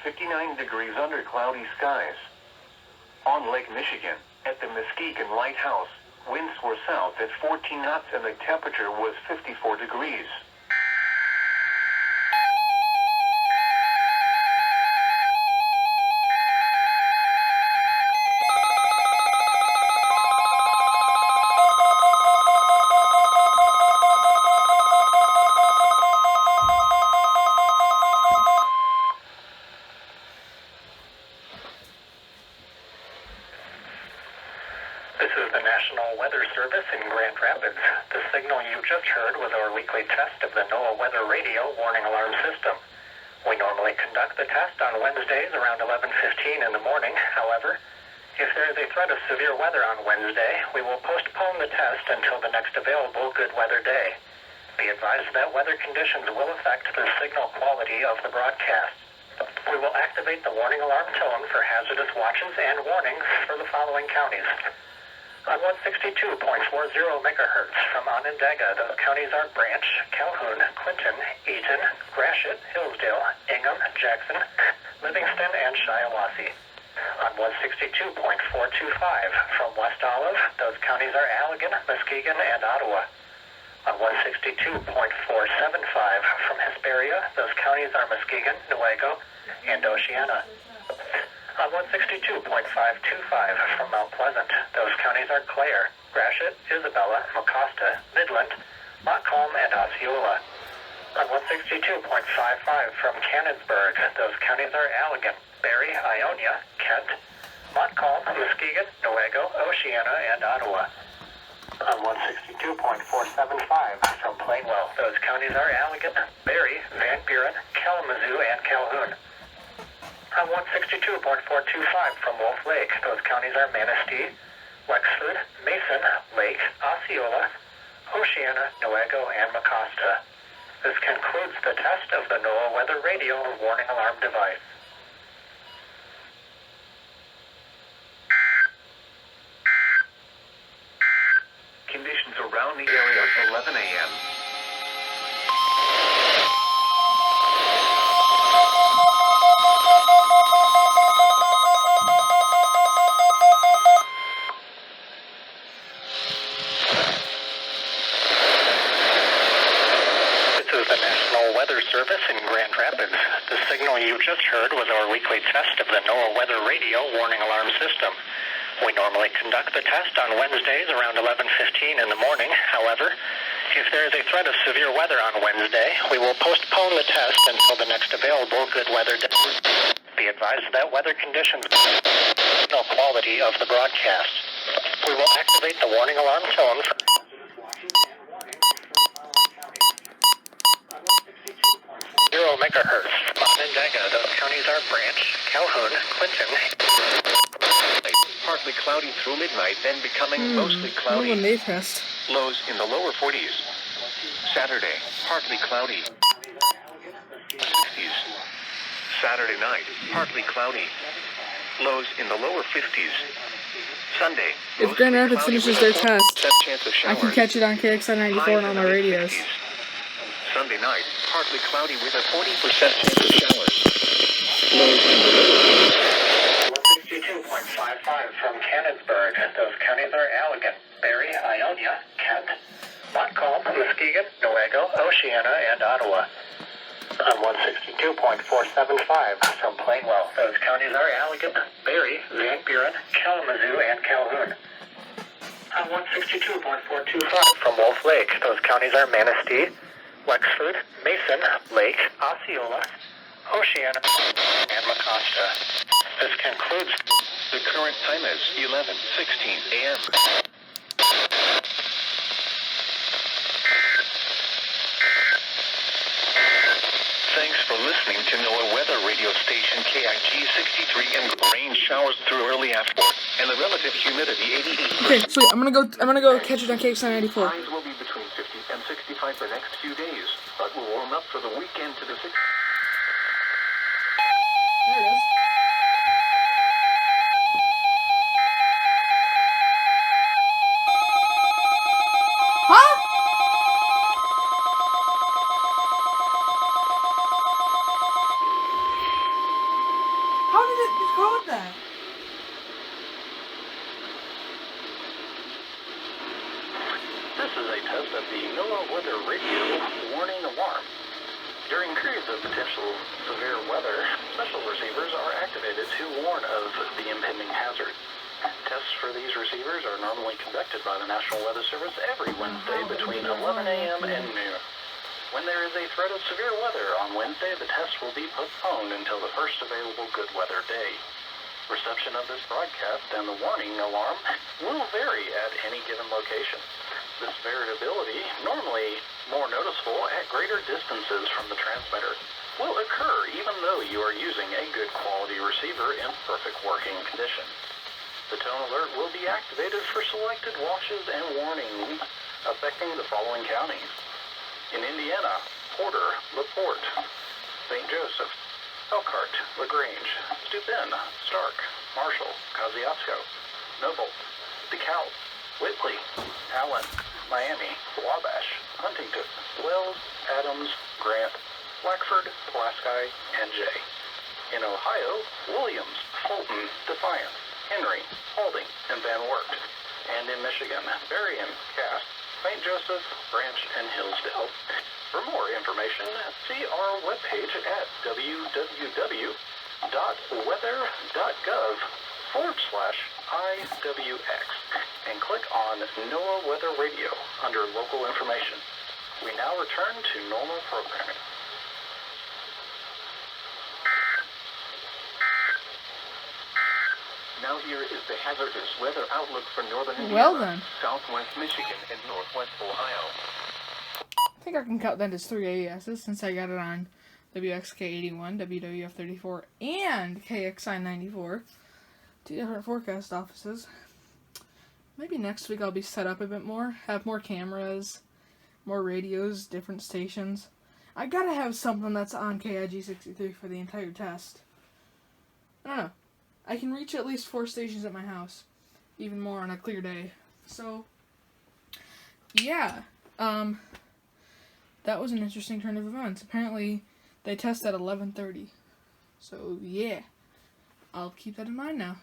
59 degrees under cloudy skies. On Lake Michigan, at the Muskegon Lighthouse, winds were south at 14 knots and the temperature was 54 degrees. This is the National Weather Service in Grand Rapids. The signal you just heard was our weekly test of the NOAA Weather Radio warning alarm system. We normally conduct the test on Wednesdays around 11:15 in the morning. However, if there is a threat of severe weather on Wednesday, we will postpone the test until the next available good weather day. Be advised that weather conditions will affect the signal quality of the broadcast. We will activate the warning alarm tone for hazardous watches and warnings for the following counties. On 162.40 megahertz from Onondaga, those counties are Branch, Calhoun, Clinton, Eaton, Gratiot, Hillsdale, Ingham, Jackson, Livingston, and Shiawassee. On 162.425 from West Olive, those counties are Allegan, Muskegon, and Ottawa. On 162.475 from Hesperia, those counties are Muskegon, Newaygo, and Oceana. On 162.525 from Mount Pleasant, those counties are Clare, Gratiot, Isabella, Mecosta, Midland, Montcalm, and Osceola. On 162.55 from Canonsburg, those counties are Allegan, Barrie, Ionia, Kent, Montcalm, Muskegon, Newaygo, Oceana, and Ottawa. On 162.475 from Plainwell, those counties are Allegan, Barrie, Van Buren, Kalamazoo, and Calhoun. On 162.425 from Wolf Lake, those counties are Manistee, Wexford, Mason, Lake, Osceola, Oceana, Newaygo, and Mecosta. This concludes the test of the NOAA Weather Radio warning alarm device. Conditions around the area at 11 a.m. Service in Grand Rapids. The signal you just heard was our weekly test of the NOAA Weather Radio warning alarm system. We normally conduct the test on Wednesdays around 11:15 in the morning. However, if there is a threat of severe weather on Wednesday, we will postpone the test until the next available good weather day. Be advised that weather conditions signal quality of the broadcast. We will activate the warning alarm tone for 0 megahertz from Onondaga. Those counties are Branch, Calhoun, Clinton. Partly cloudy through midnight, then becoming mostly cloudy. Lows in the lower 40s. Saturday, partly cloudy. 60s. Saturday night, partly cloudy. Lows in the lower 50s. Sunday, if Grand Rapids finishes their test, I can catch it on KXI 94 and on my radios. Sunday night, partly cloudy with a 40% chance of showers. Lows in the lower 162.55 from Canonsburg. Those counties are Allegan, Barrie, Ionia, Kent, Montcalm, Muskegon, Newaygo, Oceana, and Ottawa. On 162.475 from Plainwell. Those counties are Allegan, Barrie, Van Buren, Kalamazoo, and Calhoun. On 162.425 from Wolf Lake. Those counties are Manistee, Wexford, Mason, Lake, Osceola, Oceana, and Mecosta. This concludes. The current time is 11:16 a.m. Thanks for listening to NOAA Weather Radio Station KIG 63 and rain showers through early afternoon and the relative humidity 88%. Okay, sweet. I'm gonna go catch it on KXI 94. Highs will be between 50 and 65 the next few days, but will warm up for the weekend to the 60s. There it is. Huh? severe weather, special receivers are activated to warn of the impending hazard. Tests for these receivers are normally conducted by the National Weather Service every Wednesday between 11 a.m. and noon. When there is a threat of severe weather on Wednesday, the test will be postponed until the first available good weather day. Reception of this broadcast and the warning alarm will vary at any given location. This variability, normally more noticeable at greater distances from the transmitter, will occur even though you are using a good quality receiver in perfect working condition. The tone alert will be activated for selected washes and warnings affecting the following counties. In Indiana, Porter, LaPorte, St. Joseph, Elkhart, LaGrange, Steuben, Stark, Marshall, Kosciuszko, Noble, DeKalb, Whitley, Allen, Miami, Wabash, Huntington, Wells, Adams, Grant, Blackford, Pulaski, and Jay. In Ohio, Williams, Fulton, Defiance, Henry, Paulding, and Van Wert. And in Michigan, Berrien, Cass, St. Joseph, Branch, and Hillsdale. For more information, see our webpage at www.weather.gov/IWX and click on NOAA Weather Radio under Local Information. We now return to normal programming. Now here is the hazardous weather outlook for northern Indiana, Well then. southwest Michigan, and northwest Ohio. I think I can count that as 3 EASs since I got it on WXK81, WWF34, and KXI94. 2 different forecast offices. Maybe next week I'll be set up a bit more, have more cameras, more radios, different stations. I gotta have something that's on KIG63 for the entire test. I don't know. I can reach at least 4 stations at my house, even more on a clear day. So, yeah, that was an interesting turn of events. Apparently, they test at 11:30. So, yeah, I'll keep that in mind now.